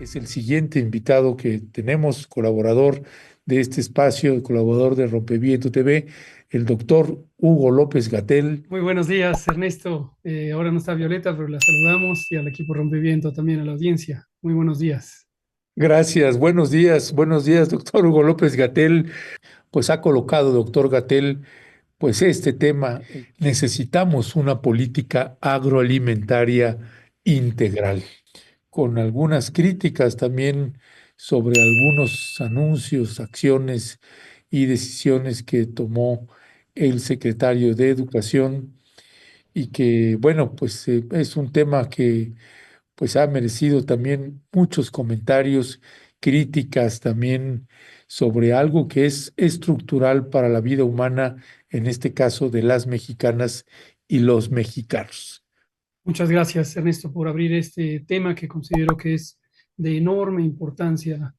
Es el siguiente invitado que tenemos, colaborador de este espacio, colaborador de Rompeviento TV, el doctor Hugo López Gatell. Muy buenos días, Ernesto. Ahora no está Violeta, pero la saludamos y al equipo Rompeviento también a la audiencia. Muy buenos días. Gracias, buenos días, doctor Hugo López Gatell. Pues ha colocado, doctor Gatell, pues este tema, necesitamos una política agroalimentaria integral, con algunas críticas también sobre algunos anuncios, acciones y decisiones que tomó el secretario de Educación y que, bueno, pues es un tema que pues ha merecido también muchos comentarios, críticas también sobre algo que es estructural para la vida humana, en este caso de las mexicanas y los mexicanos. Muchas gracias, Ernesto, por abrir este tema que considero que es de enorme importancia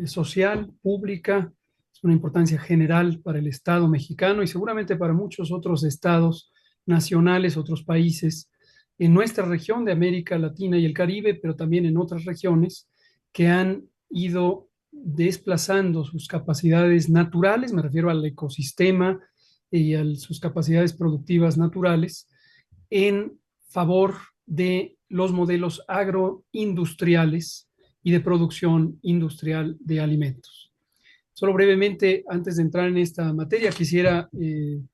social, pública, es una importancia general para el Estado mexicano y seguramente para muchos otros estados nacionales, otros países en nuestra región de América Latina y el Caribe, pero también en otras regiones que han ido desplazando sus capacidades naturales, me refiero al ecosistema y a sus capacidades productivas naturales, en favor de los modelos agroindustriales y de producción industrial de alimentos. Solo brevemente, antes de entrar en esta materia, quisiera un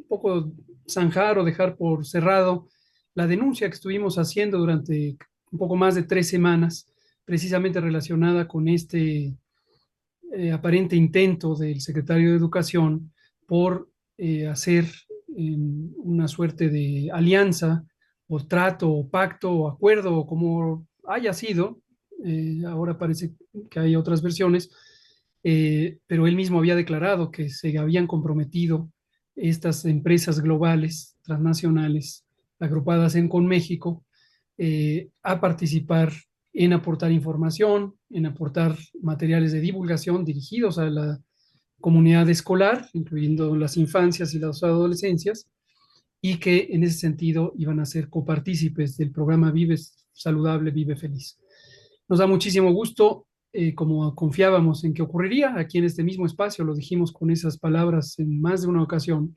poco zanjar o dejar por cerrado la denuncia que estuvimos haciendo durante un poco más de 3 semanas, precisamente relacionada con este aparente intento del secretario de Educación por hacer una suerte de alianza o trato o pacto o acuerdo o como haya sido. Ahora parece que hay otras versiones, pero él mismo había declarado que se habían comprometido estas empresas globales, transnacionales, agrupadas en Conméxico, a participar en aportar información, en aportar materiales de divulgación dirigidos a la comunidad escolar, incluyendo las infancias y las adolescencias, y que en ese sentido iban a ser copartícipes del programa Vive Saludable, Vive Feliz. Nos da muchísimo gusto, como confiábamos en que ocurriría, aquí en este mismo espacio, lo dijimos con esas palabras en más de una ocasión,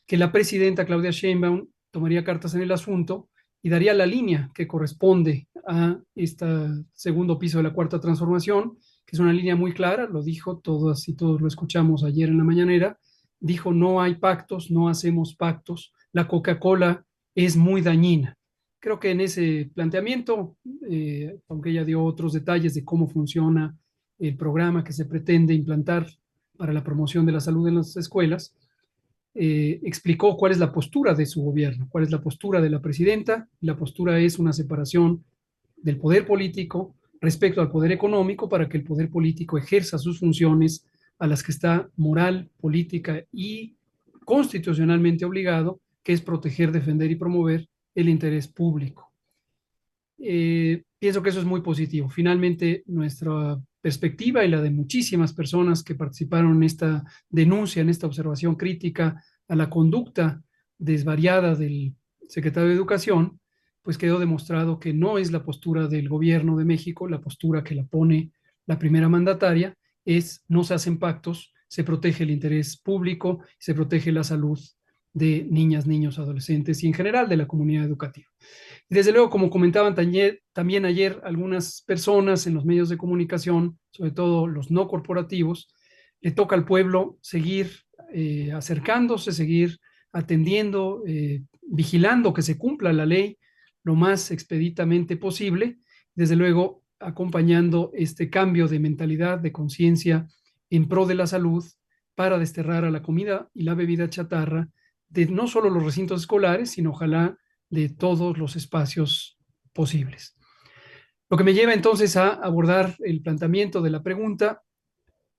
que la presidenta Claudia Sheinbaum tomaría cartas en el asunto y daría la línea que corresponde a este segundo piso de la cuarta transformación, que es una línea muy clara, lo dijo todas y todos lo escuchamos ayer en la mañanera, dijo no hay pactos, no hacemos pactos, la Coca-Cola es muy dañina. Creo que en ese planteamiento, aunque ella dio otros detalles de cómo funciona el programa que se pretende implantar para la promoción de la salud en las escuelas, explicó cuál es la postura de su gobierno, cuál es la postura de la presidenta. La postura es una separación del poder político respecto al poder económico para que el poder político ejerza sus funciones a las que está moral, política y constitucionalmente obligado, que es proteger, defender y promover el interés público. Pienso que eso es muy positivo. Finalmente, nuestra perspectiva y la de muchísimas personas que participaron en esta denuncia, en esta observación crítica a la conducta desvariada del secretario de Educación, pues quedó demostrado que no es la postura del gobierno de México, la postura que la pone la primera mandataria es no se hacen pactos, se protege el interés público, se protege la salud de niñas, niños, adolescentes y en general de la comunidad educativa. Y desde luego, como comentaban también ayer algunas personas en los medios de comunicación, sobre todo los no corporativos, le toca al pueblo seguir acercándose, seguir atendiendo, vigilando que se cumpla la ley lo más expeditamente posible, desde luego acompañando este cambio de mentalidad, de conciencia en pro de la salud para desterrar a la comida y la bebida chatarra de no solo los recintos escolares, sino ojalá de todos los espacios posibles. Lo que me lleva entonces a abordar el planteamiento de la pregunta,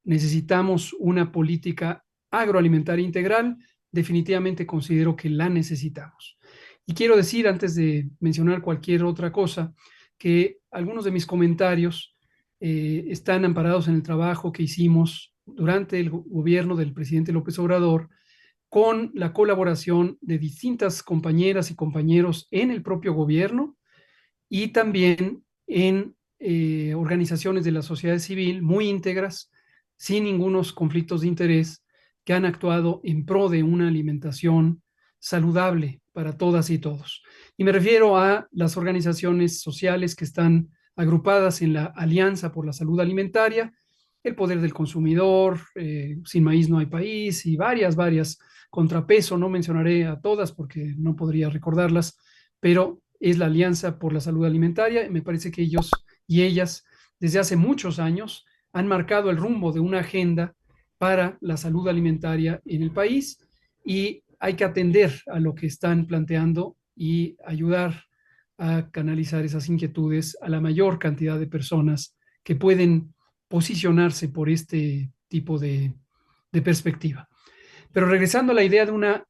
¿necesitamos una política agroalimentaria integral? Definitivamente considero que la necesitamos. Y quiero decir, antes de mencionar cualquier otra cosa, que algunos de mis comentarios están amparados en el trabajo que hicimos durante el gobierno del presidente López Obrador con la colaboración de distintas compañeras y compañeros en el propio gobierno y también en organizaciones de la sociedad civil muy íntegras, sin ningunos conflictos de interés, que han actuado en pro de una alimentación saludable para todas y todos. Y me refiero a las organizaciones sociales que están agrupadas en la Alianza por la Salud Alimentaria, el Poder del Consumidor, Sin Maíz No Hay País y varias contrapeso. No mencionaré a todas porque no podría recordarlas, pero es la Alianza por la Salud Alimentaria. Me parece que ellos y ellas desde hace muchos años han marcado el rumbo de una agenda para la salud alimentaria en el país, y hay que atender a lo que están planteando y ayudar a canalizar esas inquietudes a la mayor cantidad de personas que pueden posicionarse por este tipo de perspectiva. Pero regresando a la idea de una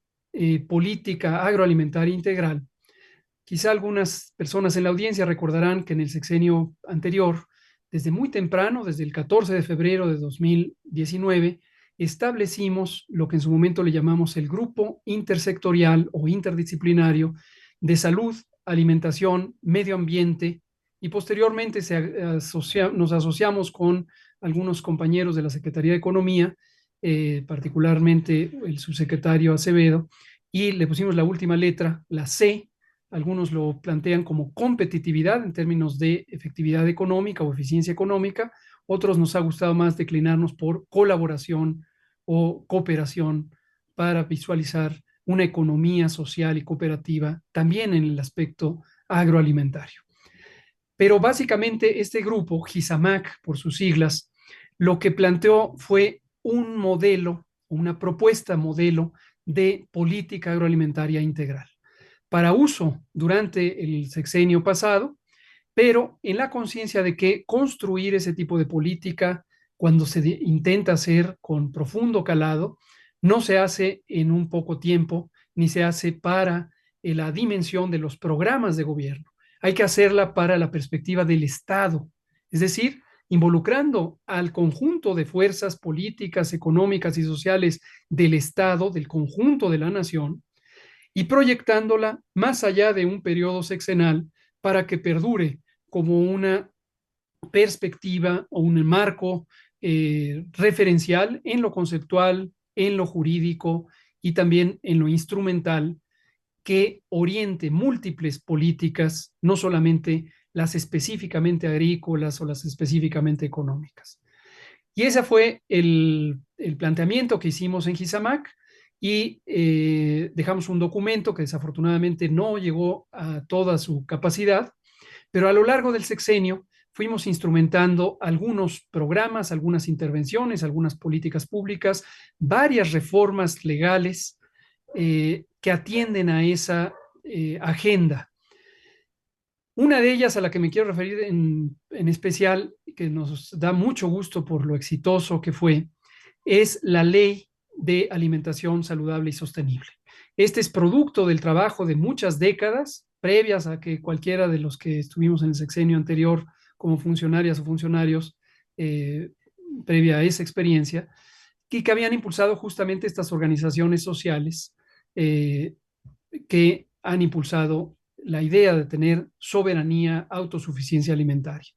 política agroalimentaria integral, quizá algunas personas en la audiencia recordarán que en el sexenio anterior, desde muy temprano, desde el 14 de febrero de 2019, establecimos lo que en su momento le llamamos el Grupo Intersectorial o Interdisciplinario de Salud, Alimentación, Medio Ambiente, y posteriormente nos asociamos con algunos compañeros de la Secretaría de Economía, particularmente el subsecretario Acevedo, y le pusimos la última letra, la C. Algunos lo plantean como competitividad en términos de efectividad económica o eficiencia económica. Otros nos ha gustado más declinarnos por colaboración o cooperación para visualizar una economía social y cooperativa también en el aspecto agroalimentario. Pero básicamente este grupo, GISAMAC por sus siglas, lo que planteó fue un modelo, una propuesta modelo de política agroalimentaria integral para uso durante el sexenio pasado, pero en la conciencia de que construir ese tipo de política, cuando se intenta hacer con profundo calado, no se hace en un poco tiempo, ni se hace para la dimensión de los programas de gobierno. Hay que hacerla para la perspectiva del Estado, es decir, involucrando al conjunto de fuerzas políticas, económicas y sociales del Estado, del conjunto de la nación, y proyectándola más allá de un periodo sexenal para que perdure como una perspectiva o un marco referencial en lo conceptual, en lo jurídico y también en lo instrumental, que oriente múltiples políticas, no solamente las específicamente agrícolas o las específicamente económicas. Y ese fue el planteamiento que hicimos en GISAMAC, y dejamos un documento que desafortunadamente no llegó a toda su capacidad, pero a lo largo del sexenio fuimos instrumentando algunos programas, algunas intervenciones, algunas políticas públicas, varias reformas legales que atienden a esa agenda. Una de ellas a la que me quiero referir en especial, que nos da mucho gusto por lo exitoso que fue, es la Ley de Alimentación Saludable y Sostenible. Este es producto del trabajo de muchas décadas previas a que cualquiera de los que estuvimos en el sexenio anterior como funcionarias o funcionarios, eh, previa a esa experiencia, y que habían impulsado justamente estas organizaciones sociales eh, que han impulsado la idea de tener soberanía, autosuficiencia alimentaria.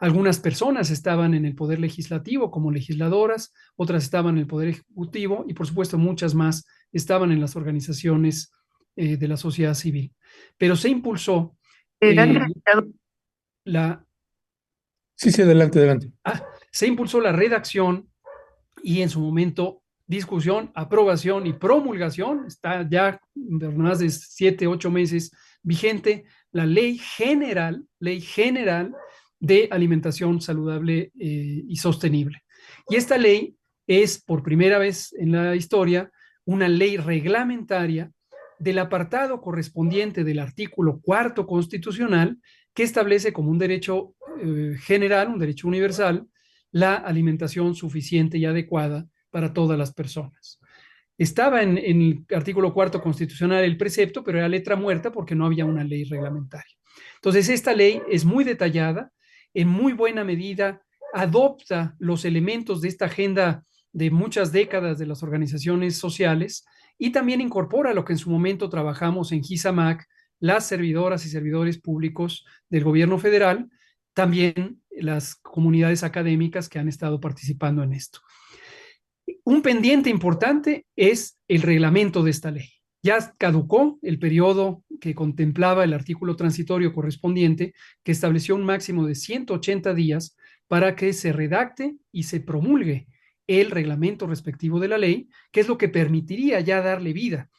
Algunas personas estaban en el poder legislativo como legisladoras, otras estaban en el poder ejecutivo y por supuesto muchas más estaban en las organizaciones de la sociedad civil. Pero se impulsó eh, la, Sí, sí, adelante, adelante. se impulsó la redacción y en su momento discusión, aprobación y promulgación. Está ya de más de 7, 8 meses vigente la ley general de alimentación saludable y sostenible. Y esta ley es por primera vez en la historia una ley reglamentaria del apartado correspondiente del artículo cuarto constitucional, que establece como un derecho general, un derecho universal, la alimentación suficiente y adecuada para todas las personas. Estaba en el artículo cuarto constitucional el precepto, pero era letra muerta porque no había una ley reglamentaria. Entonces, esta ley es muy detallada, en muy buena medida adopta los elementos de esta agenda de muchas décadas de las organizaciones sociales, y también incorpora lo que en su momento trabajamos en GISAMAC, las servidoras y servidores públicos del gobierno federal, también las comunidades académicas que han estado participando en esto. Un pendiente importante es el reglamento de esta ley. Ya caducó el periodo que contemplaba el artículo transitorio correspondiente, que estableció un máximo de 180 días para que se redacte y se promulgue el reglamento respectivo de la ley, que es lo que permitiría ya darle vida.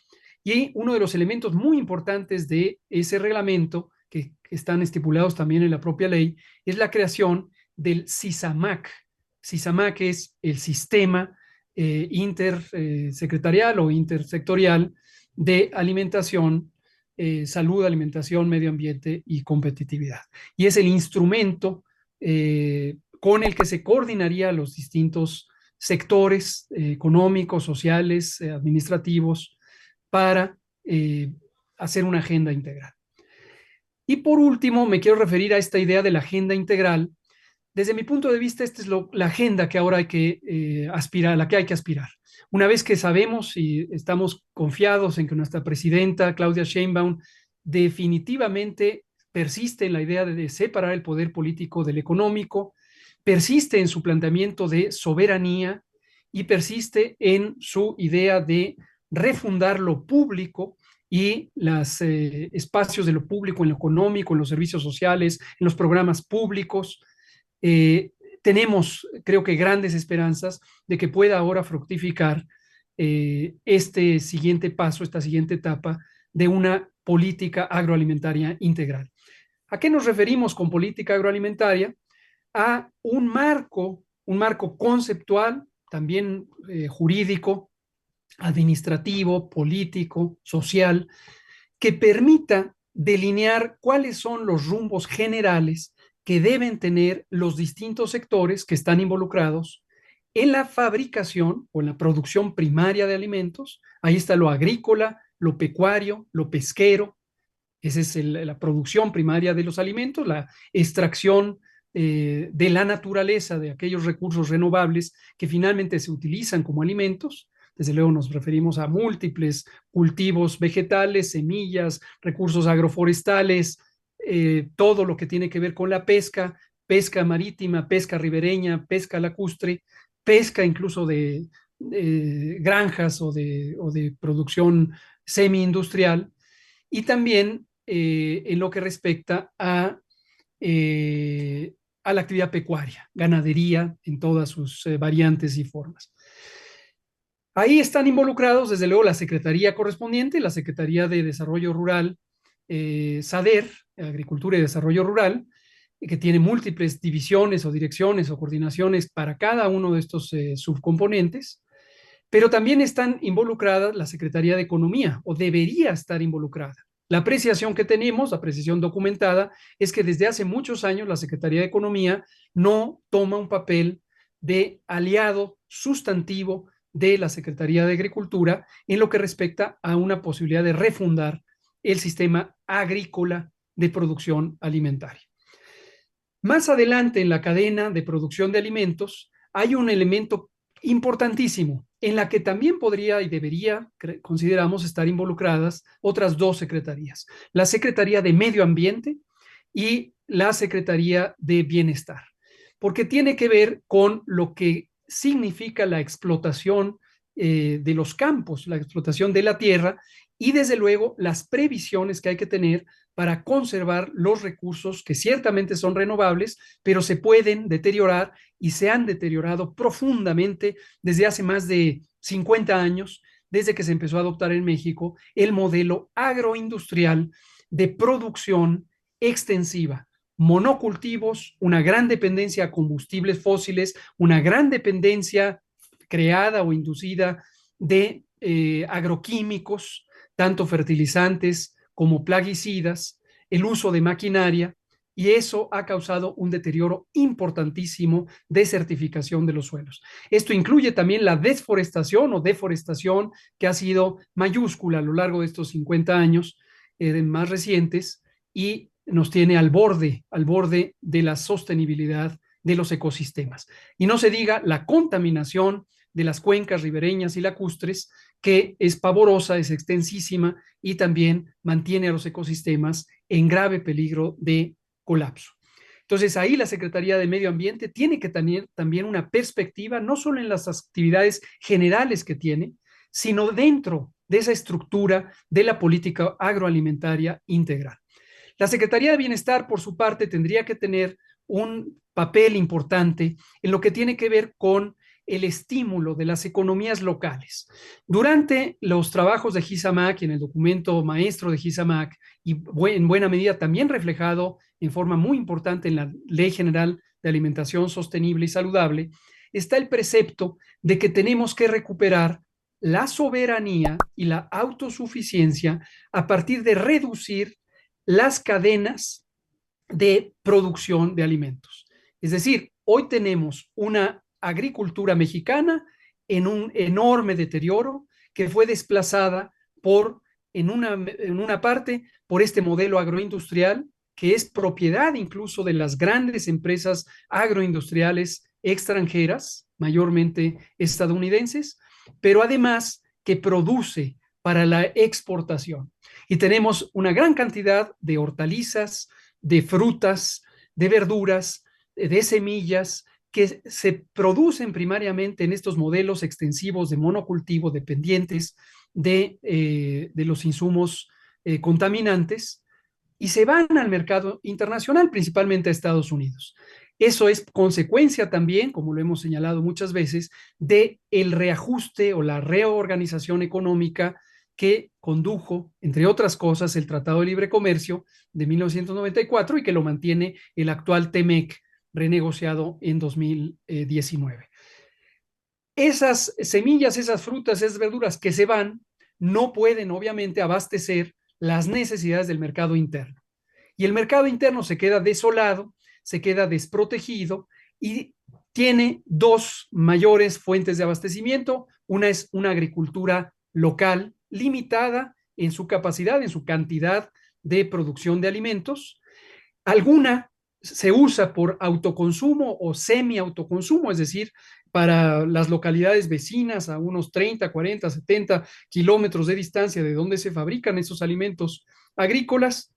Y uno de los elementos muy importantes de ese reglamento, que están estipulados también en la propia ley, es la creación del SISAMAC. SISAMAC es el sistema intersecretarial o intersectorial de alimentación, salud, alimentación, medio ambiente y competitividad. Y es el instrumento con el que se coordinaría los distintos sectores económicos, sociales, administrativos, para hacer una agenda integral. Y por último, me quiero referir a esta idea de la agenda integral. Desde mi punto de vista, esta es la agenda que ahora hay que aspirar, a la que hay que aspirar. Una vez que sabemos y estamos confiados en que nuestra presidenta, Claudia Sheinbaum, definitivamente persiste en la idea de separar el poder político del económico, persiste en su planteamiento de soberanía y persiste en su idea de refundar lo público y los espacios de lo público en lo económico, en los servicios sociales, en los programas públicos. Tenemos, creo que, grandes esperanzas de que pueda ahora fructificar este siguiente paso, esta siguiente etapa de una política agroalimentaria integral. ¿A qué nos referimos con política agroalimentaria? A un marco conceptual, también jurídico, administrativo, político, social, que permita delinear cuáles son los rumbos generales que deben tener los distintos sectores que están involucrados en la fabricación o en la producción primaria de alimentos. Ahí está lo agrícola, lo pecuario, lo pesquero. Esa es la producción primaria de los alimentos, la extracción de la naturaleza de aquellos recursos renovables que finalmente se utilizan como alimentos. Desde luego nos referimos a múltiples cultivos vegetales, semillas, recursos agroforestales, todo lo que tiene que ver con la pesca, pesca marítima, pesca ribereña, pesca lacustre, pesca incluso de granjas o de producción semi-industrial, y también en lo que respecta a la actividad pecuaria, ganadería en todas sus variantes y formas. Ahí están involucrados, desde luego, la Secretaría correspondiente, la Secretaría de Desarrollo Rural, SADER, Agricultura y Desarrollo Rural, que tiene múltiples divisiones o direcciones o coordinaciones para cada uno de estos subcomponentes, pero también están involucradas la Secretaría de Economía, o debería estar involucrada. La apreciación que tenemos, la apreciación documentada, es que desde hace muchos años la Secretaría de Economía no toma un papel de aliado sustantivo de la Secretaría de Agricultura en lo que respecta a una posibilidad de refundar el sistema agrícola de producción alimentaria. Más adelante en la cadena de producción de alimentos hay un elemento importantísimo en la que también podría y debería, consideramos, estar involucradas otras dos secretarías: la Secretaría de Medio Ambiente y la Secretaría de Bienestar, porque tiene que ver con lo que significa la explotación de los campos, la explotación de la tierra, y desde luego las previsiones que hay que tener para conservar los recursos que ciertamente son renovables, pero se pueden deteriorar y se han deteriorado profundamente desde hace más de 50 años, desde que se empezó a adoptar en México el modelo agroindustrial de producción extensiva. Monocultivos, una gran dependencia a combustibles fósiles, una gran dependencia creada o inducida de agroquímicos, tanto fertilizantes como plaguicidas, el uso de maquinaria, y eso ha causado un deterioro importantísimo de certificación de los suelos. Esto incluye también la desforestación o deforestación, que ha sido mayúscula a lo largo de estos 50 años más recientes, y nos tiene al borde de la sostenibilidad de los ecosistemas. Y no se diga la contaminación de las cuencas ribereñas y lacustres, que es pavorosa, es extensísima y también mantiene a los ecosistemas en grave peligro de colapso. Entonces ahí la Secretaría de Medio Ambiente tiene que tener también una perspectiva, no solo en las actividades generales que tiene, sino dentro de esa estructura de la política agroalimentaria integral. La Secretaría de Bienestar, por su parte, tendría que tener un papel importante en lo que tiene que ver con el estímulo de las economías locales. Durante los trabajos de GISAMAC y en el documento maestro de GISAMAC, y en buena medida también reflejado en forma muy importante en la Ley General de Alimentación Sostenible y Saludable, está el precepto de que tenemos que recuperar la soberanía y la autosuficiencia a partir de reducir las cadenas de producción de alimentos. Es decir, hoy tenemos una agricultura mexicana en un enorme deterioro que fue desplazada por, en una parte, por este modelo agroindustrial que es propiedad incluso de las grandes empresas agroindustriales extranjeras, mayormente estadounidenses, pero además que produce para la exportación. Y tenemos una gran cantidad de hortalizas, de frutas, de verduras, de semillas que se producen primariamente en estos modelos extensivos de monocultivo dependientes de los insumos contaminantes y se van al mercado internacional, principalmente a Estados Unidos. Eso es consecuencia también, como lo hemos señalado muchas veces, de el reajuste o la reorganización económica que condujo, entre otras cosas, el Tratado de Libre Comercio de 1994 y que lo mantiene el actual TEMEC renegociado en 2019. Esas semillas, esas frutas, esas verduras que se van, no pueden obviamente abastecer las necesidades del mercado interno. Y el mercado interno se queda desolado, se queda desprotegido y tiene dos mayores fuentes de abastecimiento. Una es una agricultura local limitada en su capacidad, en su cantidad de producción de alimentos. Alguna se usa por autoconsumo o semi-autoconsumo, es decir, para las localidades vecinas a unos 30, 40, 70 kilómetros de distancia de donde se fabrican esos alimentos agrícolas.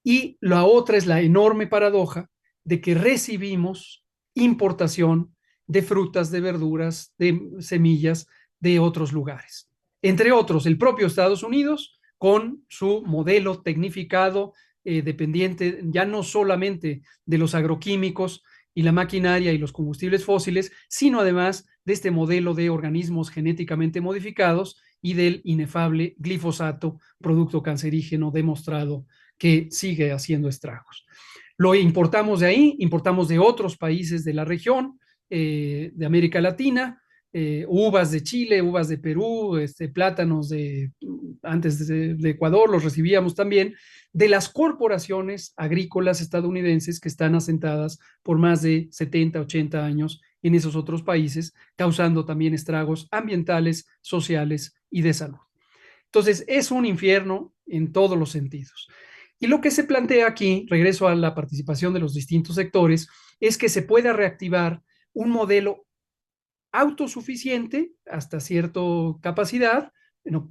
Y la otra es la enorme paradoja de que recibimos importación de frutas, de verduras, de semillas de otros lugares. Entre otros, el propio Estados Unidos con su modelo tecnificado dependiente ya no solamente de los agroquímicos y la maquinaria y los combustibles fósiles, sino además de este modelo de organismos genéticamente modificados y del inefable glifosato, producto cancerígeno demostrado que sigue haciendo estragos. Lo importamos de ahí, importamos de otros países de la región, de América Latina, uvas de Chile, uvas de Perú, plátanos antes de Ecuador, los recibíamos también, de las corporaciones agrícolas estadounidenses que están asentadas por más de 70, 80 años en esos otros países, causando también estragos ambientales, sociales y de salud. Entonces, es un infierno en todos los sentidos. Y lo que se plantea aquí, regreso a la participación de los distintos sectores, es que se pueda reactivar un modelo autosuficiente hasta cierta capacidad.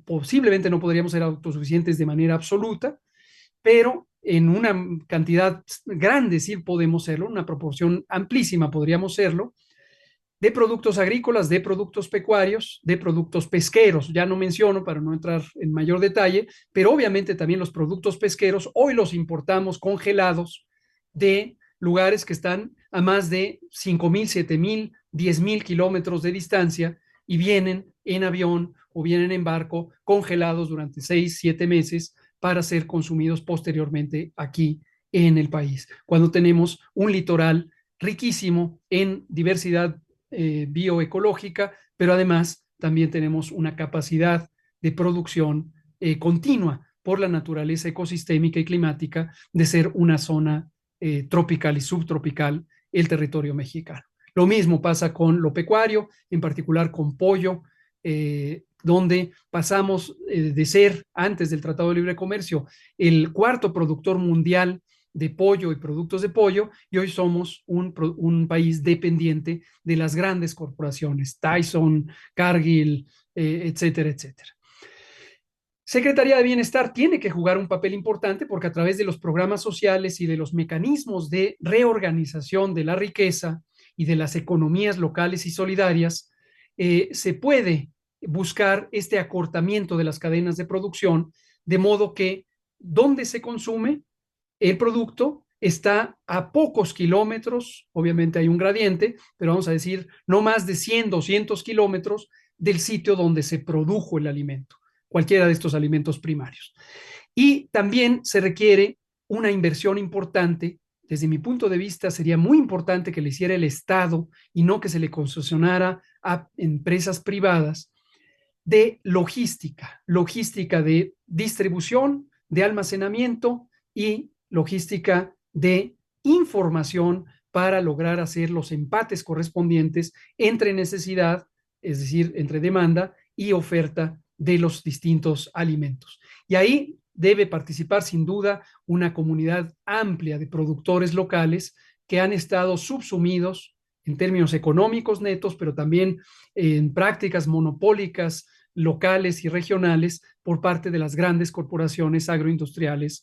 Posiblemente no podríamos ser autosuficientes de manera absoluta, pero en una cantidad grande sí podemos serlo, una proporción amplísima podríamos serlo, de productos agrícolas, de productos pecuarios, de productos pesqueros. Ya no menciono para no entrar en mayor detalle, pero obviamente también los productos pesqueros hoy los importamos congelados de lugares que están a más de 5,000, 7,000, 10,000 kilómetros de distancia y vienen en avión o vienen en barco congelados durante 6, 7 meses para ser consumidos posteriormente aquí en el país, cuando tenemos un litoral riquísimo en diversidad bioecológica, pero además también tenemos una capacidad de producción continua por la naturaleza ecosistémica y climática de ser una zona tropical y subtropical el territorio mexicano. Lo mismo pasa con lo pecuario, en particular con pollo, donde pasamos de ser, antes del Tratado de Libre Comercio, el cuarto productor mundial de pollo y productos de pollo, y hoy somos un país dependiente de las grandes corporaciones, Tyson, Cargill, etcétera, etcétera. Secretaría de Bienestar tiene que jugar un papel importante porque a través de los programas sociales y de los mecanismos de reorganización de la riqueza y de las economías locales y solidarias, se puede buscar este acortamiento de las cadenas de producción, de modo que donde se consume el producto está a pocos kilómetros, obviamente hay un gradiente, pero vamos a decir no más de 100, 200 kilómetros del sitio donde se produjo el alimento, cualquiera de estos alimentos primarios. Y también se requiere una inversión importante. Desde mi punto de vista, sería muy importante que le hiciera el Estado y no que se le concesionara a empresas privadas de logística, logística de distribución, de almacenamiento y logística de información para lograr hacer los empates correspondientes entre necesidad, es decir, entre demanda y oferta de los distintos alimentos. Y ahí debe participar sin duda una comunidad amplia de productores locales que han estado subsumidos en términos económicos netos, pero también en prácticas monopólicas locales y regionales por parte de las grandes corporaciones agroindustriales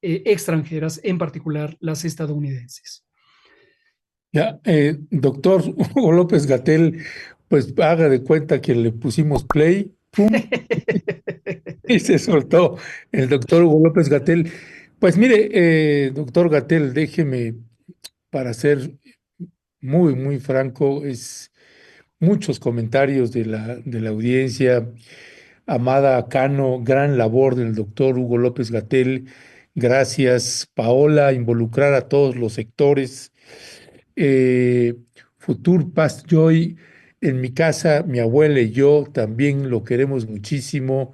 extranjeras, en particular las estadounidenses. Ya, doctor Hugo López Gatell, pues haga de cuenta que le pusimos play, pum, y se soltó el doctor Hugo López Gatell. Pues mire, doctor Gatell, déjeme, para ser muy franco, es muchos comentarios de la audiencia. Amada Cano, gran labor del doctor Hugo López Gatell. Gracias, Paola, involucrar a todos los sectores. Eh, Futur Past Joy, en mi casa, mi abuela y yo también lo queremos muchísimo.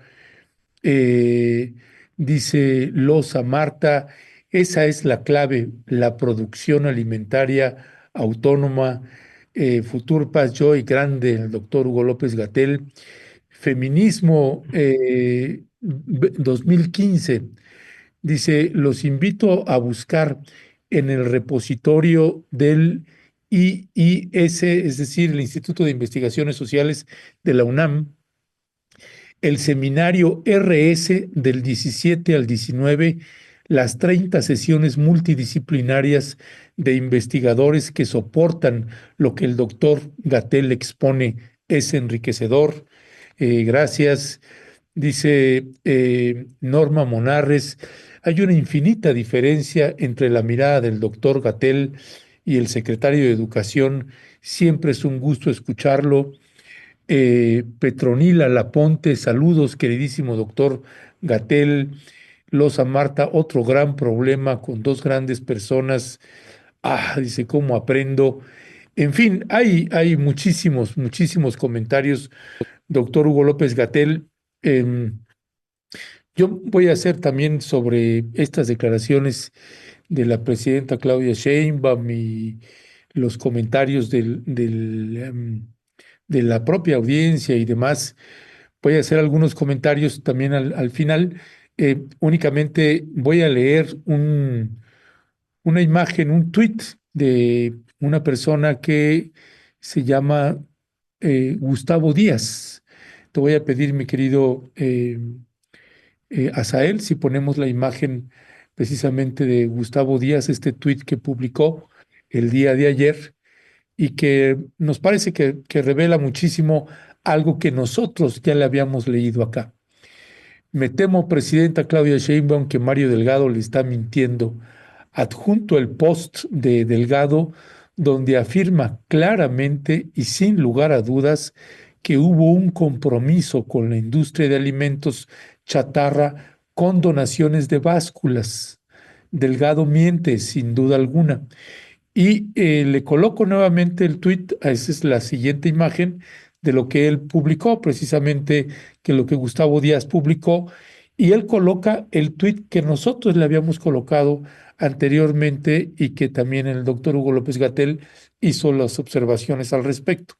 Eh, Dice Loza Marta, esa es la clave, la producción alimentaria autónoma. Futur Past Joy, grande, el doctor Hugo López Gatell. Feminismo 2015. Dice, los invito a buscar en el repositorio del IIS, es decir, el Instituto de Investigaciones Sociales de la UNAM, el seminario RS del 17 al 19, las 30 sesiones multidisciplinarias de investigadores que soportan lo que el doctor Gatell expone. Es enriquecedor. Gracias. Dice Norma Monarres, hay una infinita diferencia entre la mirada del doctor Gatell y el secretario de Educación. Siempre es un gusto escucharlo. Petronila Laponte, saludos, queridísimo doctor Gatell. Loza Marta, otro gran problema con dos grandes personas. Ah, dice, ¿cómo aprendo? En fin, hay muchísimos comentarios, doctor Hugo López Gatell. Em, yo voy a hacer también sobre estas declaraciones de la presidenta Claudia Sheinbaum y los comentarios de la propia audiencia y demás. Voy a hacer algunos comentarios también al final. Únicamente voy a leer una imagen, un tuit de una persona que se llama Gustavo Díaz. Te voy a pedir, mi querido Asael, si ponemos la imagen precisamente de Gustavo Díaz, este tuit que publicó el día de ayer y que nos parece que revela muchísimo algo que nosotros ya le habíamos leído acá. Me temo, presidenta Claudia Sheinbaum, que Mario Delgado le está mintiendo. Adjunto el post de Delgado, donde afirma claramente y sin lugar a dudas que hubo un compromiso con la industria de alimentos chatarra con donaciones de básculas. Delgado miente, sin duda alguna. Y le coloco nuevamente el tuit, esa es la siguiente imagen de lo que él publicó, precisamente que lo que Gustavo Díaz publicó, y él coloca el tuit que nosotros le habíamos colocado anteriormente y que también el doctor Hugo López Gatell hizo las observaciones al respecto.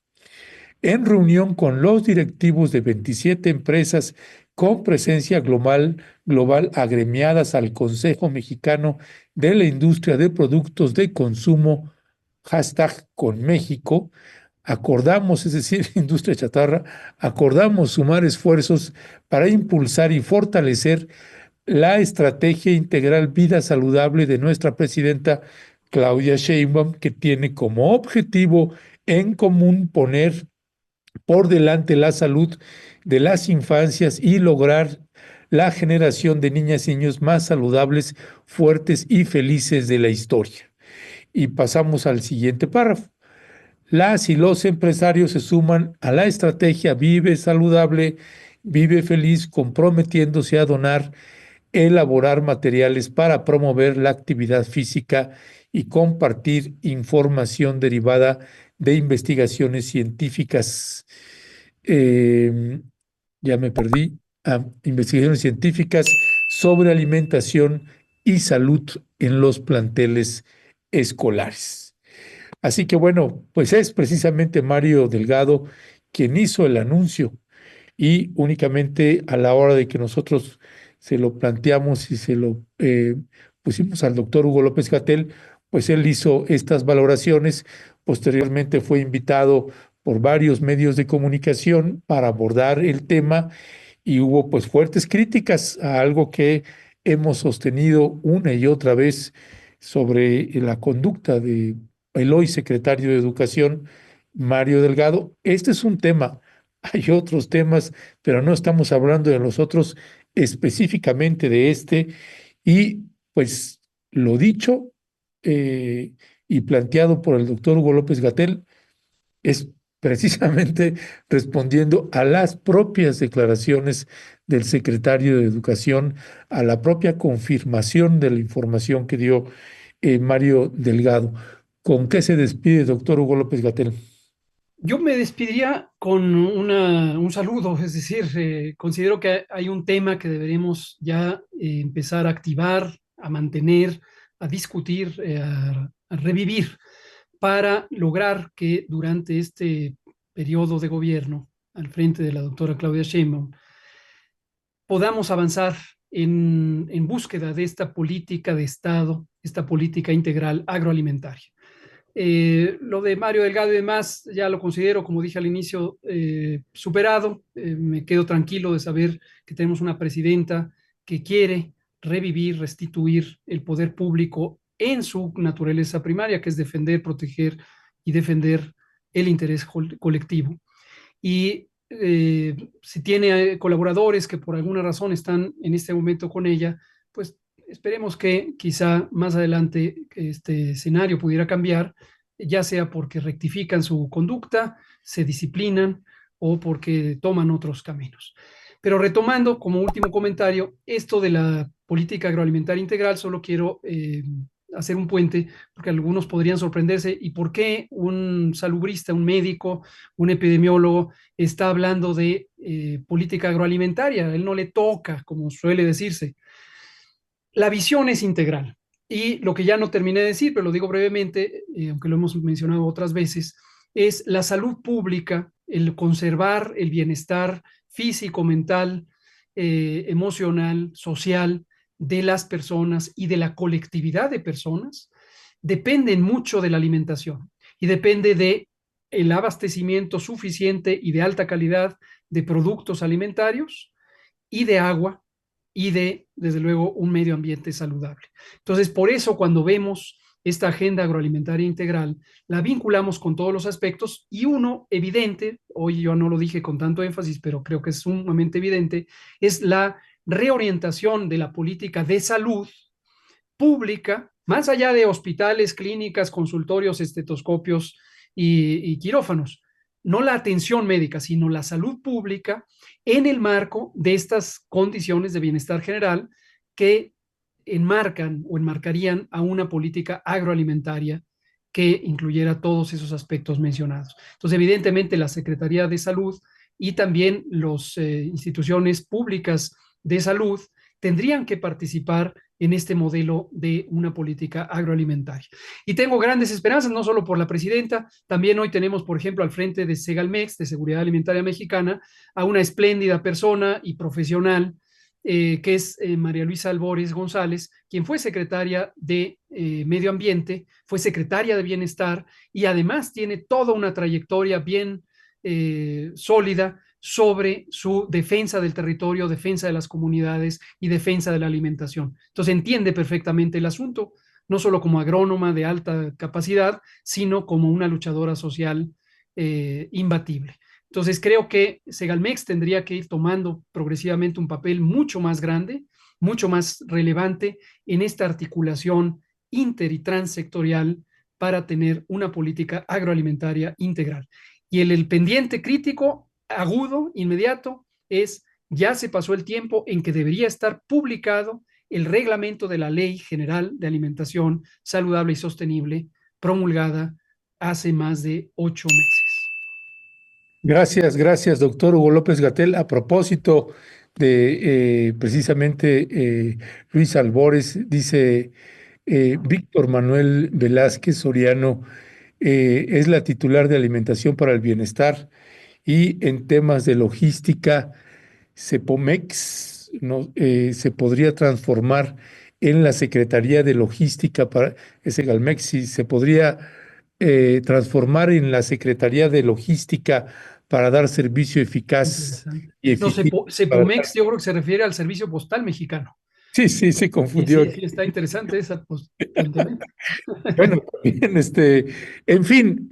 En reunión con los directivos de 27 empresas con presencia global agremiadas al Consejo Mexicano de la Industria de Productos de Consumo, hashtag con México, acordamos, es decir, industria chatarra, acordamos sumar esfuerzos para impulsar y fortalecer la estrategia integral vida saludable de nuestra presidenta Claudia Sheinbaum, que tiene como objetivo en común poner por delante la salud de las infancias y lograr la generación de niñas y niños más saludables, fuertes y felices de la historia. Y pasamos al siguiente párrafo. Las y los empresarios se suman a la estrategia Vive Saludable, Vive Feliz, comprometiéndose a donar, elaborar materiales para promover la actividad física y compartir información derivada de investigaciones científicas. Eh, ya me perdí. Investigaciones científicas sobre alimentación y salud en los planteles escolares. Así que bueno, pues es precisamente Mario Delgado quien hizo el anuncio y únicamente a la hora de que nosotros se lo planteamos y se lo pusimos al doctor Hugo López-Gatell, pues él hizo estas valoraciones. Posteriormente fue invitado por varios medios de comunicación para abordar el tema y hubo pues fuertes críticas a algo que hemos sostenido una y otra vez sobre la conducta de el hoy secretario de Educación, Mario Delgado. Este es un tema, hay otros temas, pero no estamos hablando de los otros, específicamente de este, y pues lo dicho y planteado por el doctor Hugo López-Gatell es precisamente respondiendo a las propias declaraciones del secretario de Educación, a la propia confirmación de la información que dio Mario Delgado. ¿Con qué se despide, doctor Hugo López-Gatell? Yo me despediría con un saludo, es decir, considero que hay un tema que deberemos ya empezar a activar, a mantener, a discutir, a revivir para lograr que durante este periodo de gobierno al frente de la doctora Claudia Sheinbaum podamos avanzar en búsqueda de esta política de Estado, esta política integral agroalimentaria. Lo de Mario Delgado y demás ya lo considero, como dije al inicio, superado. Me quedo tranquilo de saber que tenemos una presidenta que quiere revivir, restituir el poder público en su naturaleza primaria, que es defender, proteger y defender el interés colectivo. Y si tiene colaboradores que por alguna razón están en este momento con ella, pues esperemos que quizá más adelante este escenario pudiera cambiar, ya sea porque rectifican su conducta, se disciplinan o porque toman otros caminos. Pero retomando como último comentario, esto de la política agroalimentaria integral, solo quiero hacer un puente, porque algunos podrían sorprenderse, ¿y por qué un salubrista, un médico, un epidemiólogo está hablando de política agroalimentaria? A él no le toca, como suele decirse. La visión es integral. Y lo que ya no terminé de decir, pero lo digo brevemente, aunque lo hemos mencionado otras veces, es la salud pública, el conservar el bienestar físico, mental, emocional, social de las personas y de la colectividad de personas, dependen mucho de la alimentación y depende de el abastecimiento suficiente y de alta calidad de productos alimentarios y de agua y de, desde luego, un medio ambiente saludable. Entonces, por eso cuando vemos esta agenda agroalimentaria integral, la vinculamos con todos los aspectos y uno evidente, hoy yo no lo dije con tanto énfasis, pero creo que es sumamente evidente, es la reorientación de la política de salud pública, más allá de hospitales, clínicas, consultorios, estetoscopios y quirófanos, no la atención médica, sino la salud pública en el marco de estas condiciones de bienestar general que enmarcan o enmarcarían a una política agroalimentaria que incluyera todos esos aspectos mencionados. Entonces, evidentemente, la Secretaría de Salud y también las instituciones públicas de salud tendrían que participar en este modelo de una política agroalimentaria. Y tengo grandes esperanzas, no solo por la presidenta, también hoy tenemos, por ejemplo, al frente de Segalmex, de Seguridad Alimentaria Mexicana, a una espléndida persona y profesional que es María Luisa Albores González, quien fue secretaria de Medio Ambiente, fue secretaria de Bienestar y además tiene toda una trayectoria bien sólida sobre su defensa del territorio, defensa de las comunidades y defensa de la alimentación. Entonces entiende perfectamente el asunto, no solo como agrónoma de alta capacidad, sino como una luchadora social imbatible. Entonces creo que Segalmex tendría que ir tomando progresivamente un papel mucho más grande, mucho más relevante en esta articulación inter y transsectorial para tener una política agroalimentaria integral. Y el pendiente crítico, agudo, inmediato, es ya se pasó el tiempo en que debería estar publicado el reglamento de la Ley General de Alimentación Saludable y Sostenible, promulgada hace más de 8 meses. Gracias, gracias, doctor Hugo López Gatell. A propósito de precisamente Luis Albores, dice Víctor Manuel Velázquez Soriano, es la titular de Alimentación para el Bienestar y en temas de logística, Cepomex no, se podría transformar en la Secretaría de Logística para ese Galmex, y se podría transformar en la Secretaría de Logística para dar servicio eficaz Interesante. y No, eficiente. Cepomex yo creo que se refiere al servicio postal mexicano. Sí, sí, se Y confundió sí, aquí. sí, está interesante ese pues, planteamiento. Bueno, también, en fin,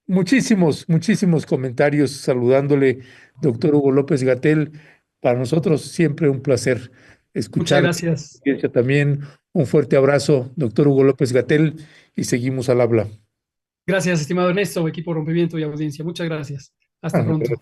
muchísimos comentarios saludándole, doctor Hugo López Gatell. Para nosotros siempre un placer Muchas escuchar gracias. también. Un fuerte abrazo, doctor Hugo López Gatell, y seguimos al habla. Gracias, estimado Ernesto, equipo Rompimiento y audiencia. Muchas gracias. Hasta pronto.